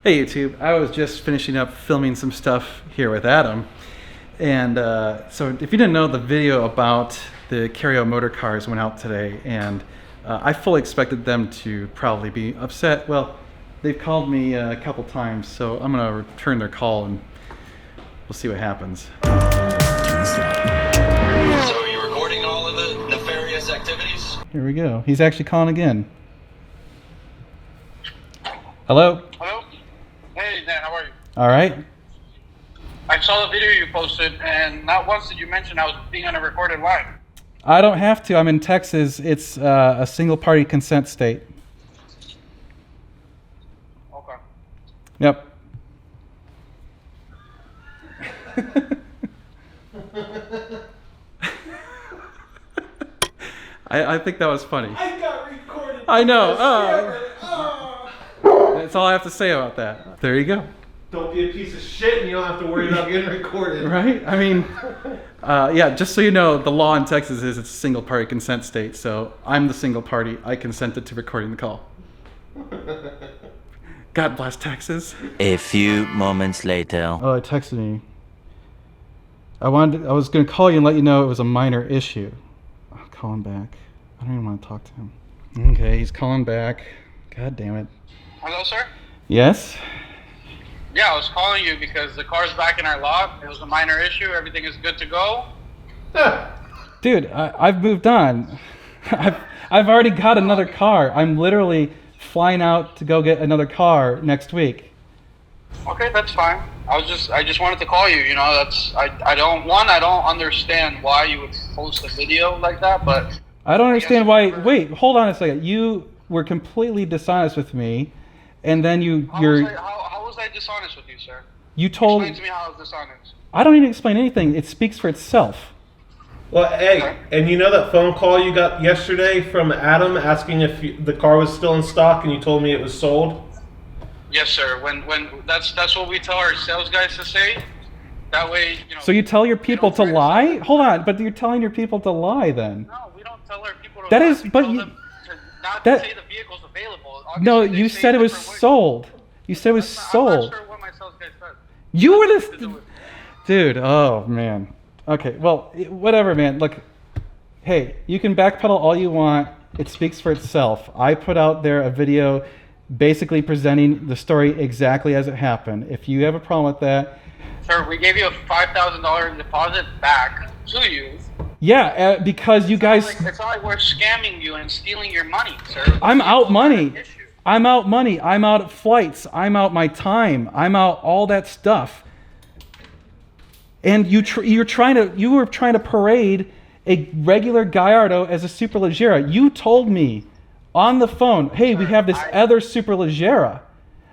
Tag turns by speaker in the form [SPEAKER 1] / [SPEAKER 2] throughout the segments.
[SPEAKER 1] Hey YouTube, I was just finishing up filming some stuff here with Adam. And so if you didn't know, the video about the Carrio motor cars went out today, and I fully expected them to probably be upset. Well, they've called me a couple times, so I'm gonna return their call and we'll see what happens.
[SPEAKER 2] So are you recording all of the nefarious activities?
[SPEAKER 1] Here we go. He's actually calling again. Hello?
[SPEAKER 3] Hello? Hey, Dan, how are you?
[SPEAKER 1] All right.
[SPEAKER 3] I saw the video you posted, and not once did you mention I was being on a recorded line.
[SPEAKER 1] I don't have to. I'm in Texas. It's a single party consent state.
[SPEAKER 3] Okay.
[SPEAKER 1] Yep. I think that was funny.
[SPEAKER 4] I got recorded.
[SPEAKER 1] I know.
[SPEAKER 4] Oh.
[SPEAKER 1] That's all I have to say about that. There you go.
[SPEAKER 4] Don't be a piece of shit and you don't have to worry about getting recorded.
[SPEAKER 1] Right? I mean, yeah, just so you know, the law in Texas is it's a single party consent state. So I'm the single party. I consented to recording the call. God bless Texas.
[SPEAKER 5] A few moments later.
[SPEAKER 1] Oh, it texted me. I was going to call you and let you know it was a minor issue. I'll call him back. I don't even want to talk to him. Okay, he's calling back. God damn it.
[SPEAKER 3] Hello, sir?
[SPEAKER 1] Yes?
[SPEAKER 3] Yeah, I was calling you because the car's back in our lot. It was a minor issue. Everything is good to go.
[SPEAKER 1] Dude, I've moved on. I've already got another car. I'm literally flying out to go get another car next week.
[SPEAKER 3] Okay, that's fine. I just wanted to call you. You know, I don't understand why you would post a video like that, but
[SPEAKER 1] I don't understand why. Wait, hold on a second. You were completely dishonest with me, and then
[SPEAKER 3] how was I dishonest with you, sir?
[SPEAKER 1] You told.
[SPEAKER 3] Explain to me how I was dishonest.
[SPEAKER 1] I don't need to explain anything. It speaks for itself.
[SPEAKER 4] Well, hey, and you know that phone call you got yesterday from Adam asking if the car was still in stock, and you told me it was sold?
[SPEAKER 3] Yes, sir. When that's what we tell our sales guys to say. That way, you know.
[SPEAKER 1] So you tell your people to
[SPEAKER 3] try to
[SPEAKER 1] lie?
[SPEAKER 3] sell it.
[SPEAKER 1] Hold on, but you're telling your people to lie then?
[SPEAKER 3] No, we don't tell our people to
[SPEAKER 1] That
[SPEAKER 3] lie.
[SPEAKER 1] is-
[SPEAKER 3] We
[SPEAKER 1] but
[SPEAKER 3] tell
[SPEAKER 1] you-
[SPEAKER 3] them to not
[SPEAKER 1] that-
[SPEAKER 3] say the vehicle's available.
[SPEAKER 1] No,
[SPEAKER 3] Obviously, they
[SPEAKER 1] you
[SPEAKER 3] say
[SPEAKER 1] said it was
[SPEAKER 3] different ways.
[SPEAKER 1] sold. You said it was
[SPEAKER 3] I'm
[SPEAKER 1] sold.
[SPEAKER 3] not sure what my sales guy said.
[SPEAKER 1] You were
[SPEAKER 3] Nothing to do
[SPEAKER 1] the
[SPEAKER 3] with it.
[SPEAKER 1] dude. Oh man. Okay. Well, whatever, man. Look, hey, you can backpedal all you want. It speaks for itself. I put out there a video, basically presenting the story exactly as it happened. If you have a problem with that,
[SPEAKER 3] Sir, we gave you a $5,000 deposit back to you.
[SPEAKER 1] yeah, because you guys,
[SPEAKER 3] It's not like we're scamming you and stealing your money, sir.
[SPEAKER 1] I'm out money.
[SPEAKER 3] Issue.
[SPEAKER 1] I'm out money. I'm out flights. I'm out my time. I'm out all that stuff. And you were trying to parade a regular Gallardo as a Superleggera. You told me on the phone, hey, we have this other Superleggera.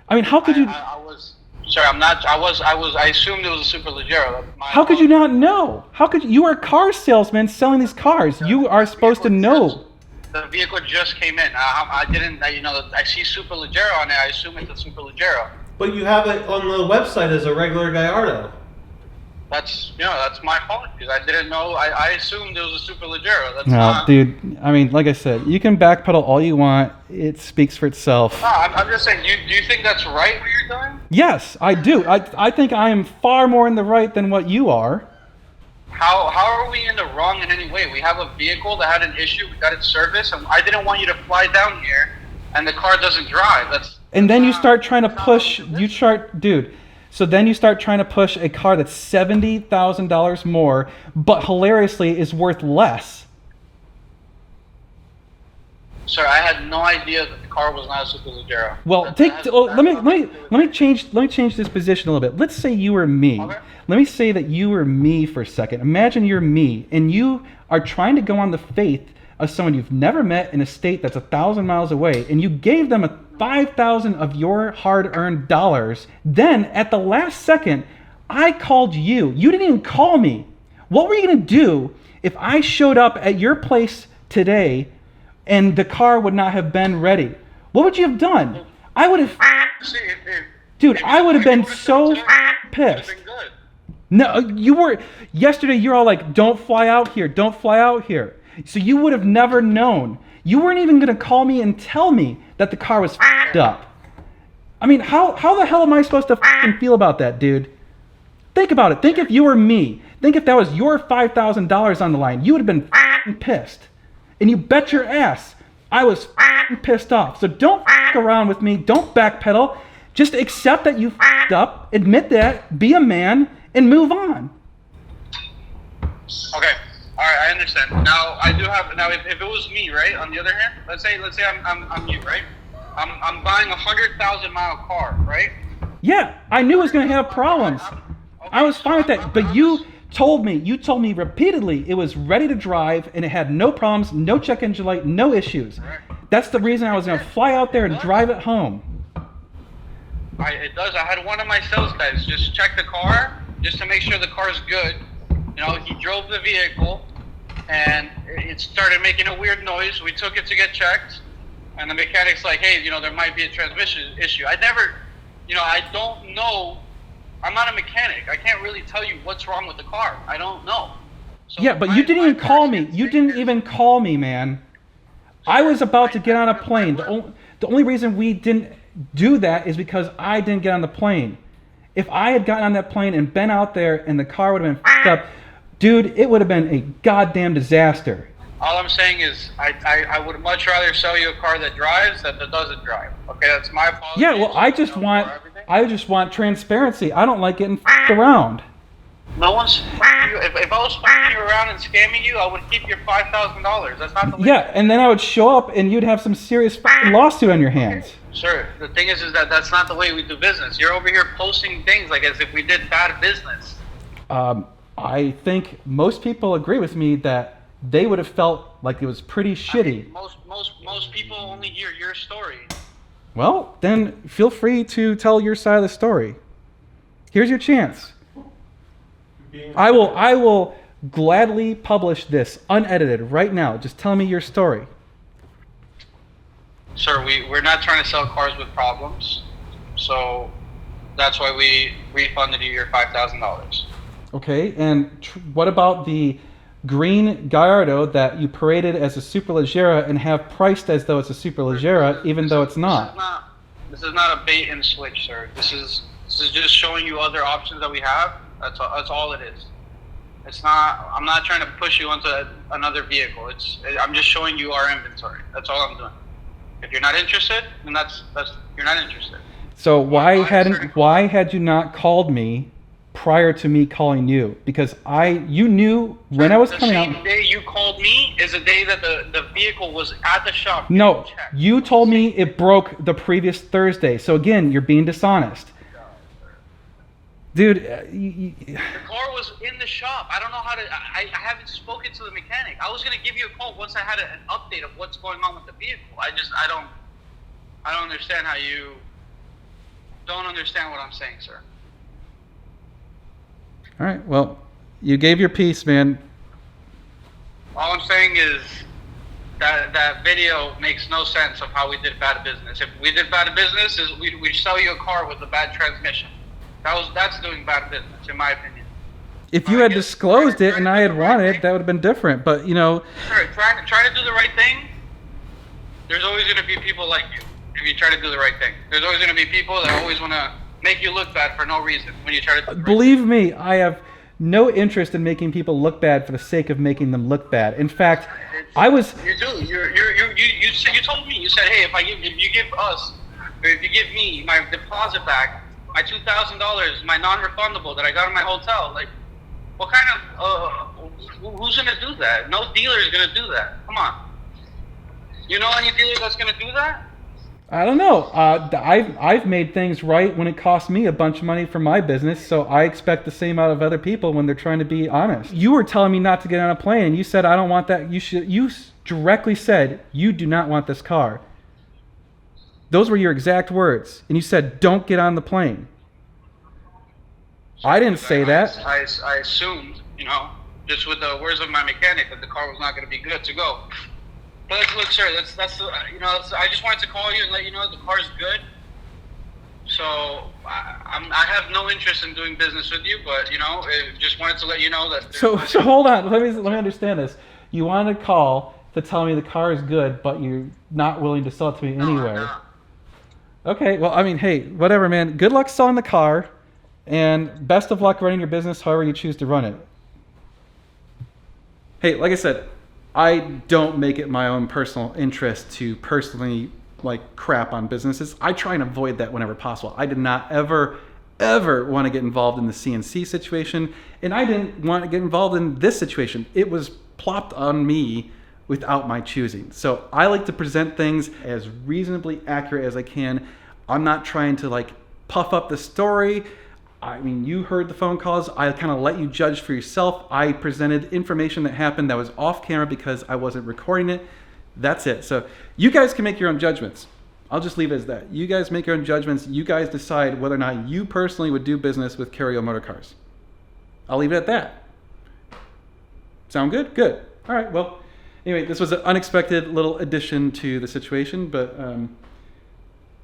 [SPEAKER 1] I mean, how could you?
[SPEAKER 3] I was. Sir, I'm not. I assumed it was a Superleggera.
[SPEAKER 1] How could you not know? How could you are a car salesman selling these cars? You are supposed to know.
[SPEAKER 3] The vehicle just came in. I didn't. You know, I see Superleggera on it. I assume it's a Superleggera.
[SPEAKER 4] But you have it on the website as a regular Gallardo.
[SPEAKER 3] That's my fault because I didn't know. I assumed it was a Superleggera. That's
[SPEAKER 1] No,
[SPEAKER 3] not.
[SPEAKER 1] dude. I mean, like I said, you can backpedal all you want. It speaks for itself.
[SPEAKER 3] No, I'm just saying. Do you think that's right what you're doing?
[SPEAKER 1] Yes, I do. I think I am far more in the right than what you are.
[SPEAKER 3] How are we in the wrong in any way? We have a vehicle that had an issue. We got it serviced, and I didn't want you to fly down here, and the car doesn't drive.
[SPEAKER 1] And then you start trying to push. Dude. So then you start trying to push a car that's $70,000 more, but hilariously is worth less.
[SPEAKER 3] Sir, I had no idea that the car was not a Superleggera.
[SPEAKER 1] Well, let me change this position a little bit. Let's say you were me.
[SPEAKER 3] Okay.
[SPEAKER 1] Let me say that you were me for a second. Imagine you're me, and you are trying to go on the faith of someone you've never met in a state that's 1,000 miles away, and you gave them 5,000 of your hard-earned dollars. Then, at the last second, I called you. You didn't even call me. What were you going to do if I showed up at your place today and the car would not have been ready? What would you have done? I would have... Dude, I would have been so pissed. No, you were... Yesterday, you're all like, don't fly out here. Don't fly out here. So you would have never known. You weren't even going to call me and tell me that the car was f***ed up. I mean, how the hell am I supposed to fucking feel about that, dude? Think about it. Think if you were me. Think if that was your $5,000 on the line. You would have been fucking pissed. And you bet your ass I was fucking pissed off. So don't fuck around with me. Don't backpedal. Just accept that you fucked up. Admit that. Be a man and move on.
[SPEAKER 3] Okay. All right, I understand. Now I do have. Now, if it was me, right? On the other hand, let's say I'm you, right? I'm buying a 100,000-mile car, right?
[SPEAKER 1] Yeah, I knew it was going to have problems. I was fine with that, but you told me repeatedly it was ready to drive and it had no problems, no check engine light, no issues. That's the reason I was going to fly out there and drive it home.
[SPEAKER 3] It does. I had one of my sales guys just check the car just to make sure the car's good. You know, he drove the vehicle and it started making a weird noise. We took it to get checked, and the mechanic's like, hey, you know, there might be a transmission issue. I don't know. I'm not a mechanic. I can't really tell you what's wrong with the car. I don't know. So
[SPEAKER 1] yeah, but you didn't even call me. You didn't even call me, man. I was about to get on a plane. The only reason we didn't do that is because I didn't get on the plane. If I had gotten on that plane and been out there and the car would have been f***ed up, dude, it would have been a goddamn disaster.
[SPEAKER 3] All I'm saying is I would much rather sell you a car that drives than that doesn't drive. Okay, that's my policy.
[SPEAKER 1] Yeah, well, I just want transparency. I don't like getting f***ed around.
[SPEAKER 3] No one's f***ing you. If I was f***ing you around and scamming you, I would keep your $5,000. That's not the way.
[SPEAKER 1] Yeah, and then I would show up and you'd have some serious f***ing lawsuit on your hands.
[SPEAKER 3] Sir, the thing is that that's not the way we do business. You're over here posting things like as if we did bad business.
[SPEAKER 1] I think most people agree with me that they would have felt like it was pretty shitty.
[SPEAKER 3] I mean, most people only hear your story.
[SPEAKER 1] Well, then feel free to tell your side of the story. Here's your chance. I will gladly publish this unedited right now. Just tell me your story.
[SPEAKER 3] Sir, we're not trying to sell cars with problems, so that's why we refunded you your $5,000.
[SPEAKER 1] Okay, and what about the green Gallardo that you paraded as a Superleggera and have priced as though it's a Superleggera, even though it's not?
[SPEAKER 3] This is not a bait and switch, sir. This is just showing you other options that we have. That's all it is. It's not. I'm not trying to push you onto another vehicle. I'm just showing you our inventory. That's all I'm doing. If you're not interested, then that's you're not interested.
[SPEAKER 1] So why had you not called me prior to me calling you? Because you knew when I was coming out.
[SPEAKER 3] The same day you called me is the day that the vehicle was at the shop.
[SPEAKER 1] No, you told me it broke the previous Thursday. So again, you're being dishonest. Dude,
[SPEAKER 3] the car was in the shop. I don't know how to. I haven't spoken to the mechanic. I was gonna give you a call once I had an update of what's going on with the vehicle. I don't understand how you don't understand what I'm saying, sir.
[SPEAKER 1] All right. Well, you gave your piece, man.
[SPEAKER 3] All I'm saying is that video makes no sense of how we did bad business. If we did bad business, is we sell you a car with a bad transmission. That's doing bad business, in my opinion.
[SPEAKER 1] If you had disclosed it and I had wanted it, that would have been different. But you know,
[SPEAKER 3] sure, trying to do the right thing. There's always going to be people like you if you try to do the right thing. There's always going to be people that always want to make you look bad for no reason when you try to.
[SPEAKER 1] Believe me, I have no interest in making people look bad for the sake of making them look bad. In fact, I was.
[SPEAKER 3] You do. You told me. You said, hey, if you give me my deposit back, my $2,000, my non-refundable that I got in my hotel, like, what kind of who's gonna do that? No dealer is gonna do that. Come on. You know any dealer that's gonna do that?
[SPEAKER 1] I don't know. I've made things right when it cost me a bunch of money for my business, so I expect the same out of other people when they're trying to be honest. You were telling me not to get on a plane, and you said I don't want that. You directly said you do not want this car. Those were your exact words, and you said don't get on the plane. I didn't say that.
[SPEAKER 3] I assumed, just with the words of my mechanic, that the car was not going to be good to go. But look, sir, I just wanted to call you and let you know the car's good. So I have no interest in doing business with you, but just wanted to let you know that.
[SPEAKER 1] So hold on, let me understand this. You wanted to call to tell me the car is good, but you're not willing to sell it to me anywhere.
[SPEAKER 3] No.
[SPEAKER 1] Okay, well, I mean, hey, whatever, man. Good luck selling the car, and best of luck running your business however you choose to run it. Hey, like I said, I don't make it my own personal interest to personally like crap on businesses. I try and avoid that whenever possible. I did not ever want to get involved in the CNC situation, and I didn't want to get involved in this situation. It was plopped on me without my choosing. So I like to present things as reasonably accurate as I can. I'm not trying to like puff up the story. I mean, you heard the phone calls. I kind of let you judge for yourself. I presented information that happened that was off camera because I wasn't recording it. That's it. So you guys can make your own judgments. I'll just leave it as that. You guys make your own judgments. You guys decide whether or not you personally would do business with Cario Motor Cars. I'll leave it at that. Sound good? Good. All right. Well, anyway, this was an unexpected little addition to the situation, but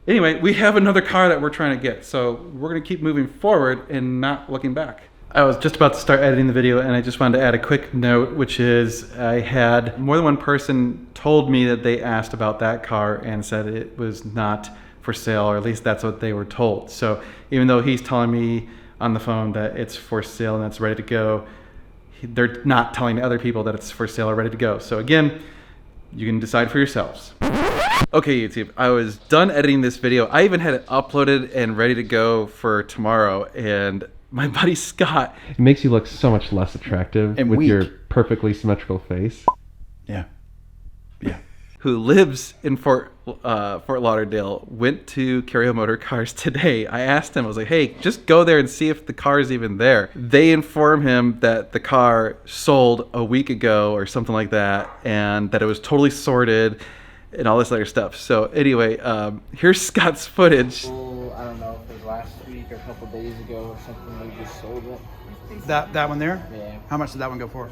[SPEAKER 1] anyway, we have another car that we're trying to get, so we're going to keep moving forward and not looking back. I was just about to start editing the video, and I just wanted to add a quick note, which is I had more than one person told me that they asked about that car and said it was not for sale, or at least that's what they were told. So even though he's telling me on the phone that it's for sale and it's ready to go, they're not telling other people that it's for sale or ready to go. So again, you can decide for yourselves. Okay, YouTube, I was done editing this video. I even had it uploaded and ready to go for tomorrow, and my buddy Scott.
[SPEAKER 6] It makes you look so much less attractive
[SPEAKER 1] And
[SPEAKER 6] with
[SPEAKER 1] weak.
[SPEAKER 6] your perfectly symmetrical face.
[SPEAKER 1] Yeah. Who lives in Fort Lauderdale, went to Cario Motor Cars today. I asked him, I was like, hey, just go there and see if the car is even there. They inform him that the car sold a week ago or something like that, and that it was totally sorted and all this other stuff. So anyway, here's Scott's footage.
[SPEAKER 7] I don't know if it was last week or a couple days ago or something. They just sold it.
[SPEAKER 8] That one there?
[SPEAKER 7] Yeah.
[SPEAKER 8] How much did that one go for?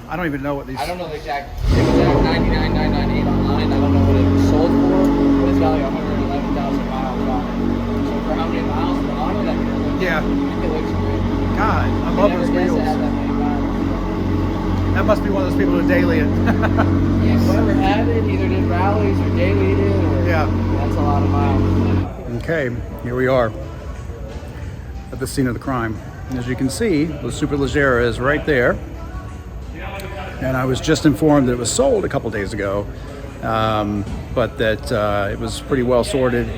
[SPEAKER 8] I don't even know what these.
[SPEAKER 7] I don't know the exact 99,998 online. I don't know what it was sold for, but it's got like 111,000 miles on it. So for how many miles were on it, I mean,
[SPEAKER 8] Yeah.
[SPEAKER 7] it looks great.
[SPEAKER 8] God, I love those
[SPEAKER 7] Never guessed
[SPEAKER 8] wheels.
[SPEAKER 7] it had that many miles.
[SPEAKER 8] That must be one of those people who daily it.
[SPEAKER 7] Yeah, whoever had it either did rallies or daily did, or
[SPEAKER 8] Yeah.
[SPEAKER 7] that's a lot of miles.
[SPEAKER 8] Okay, here we are at the scene of the crime. And as you can see, the Superleggera is right there. And I was just informed that it was sold a couple days ago, but that it was pretty well sorted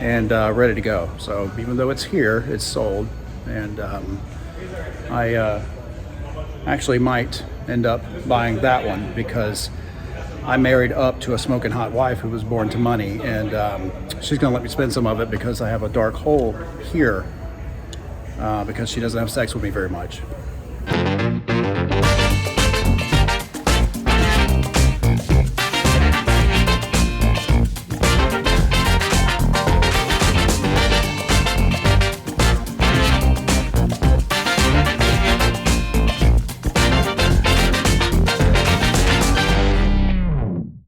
[SPEAKER 8] and ready to go. So even though it's here, it's sold. And I actually might end up buying that one because I married up to a smoking hot wife who was born to money, and she's gonna let me spend some of it because I have a dark hole here because she doesn't have sex with me very much.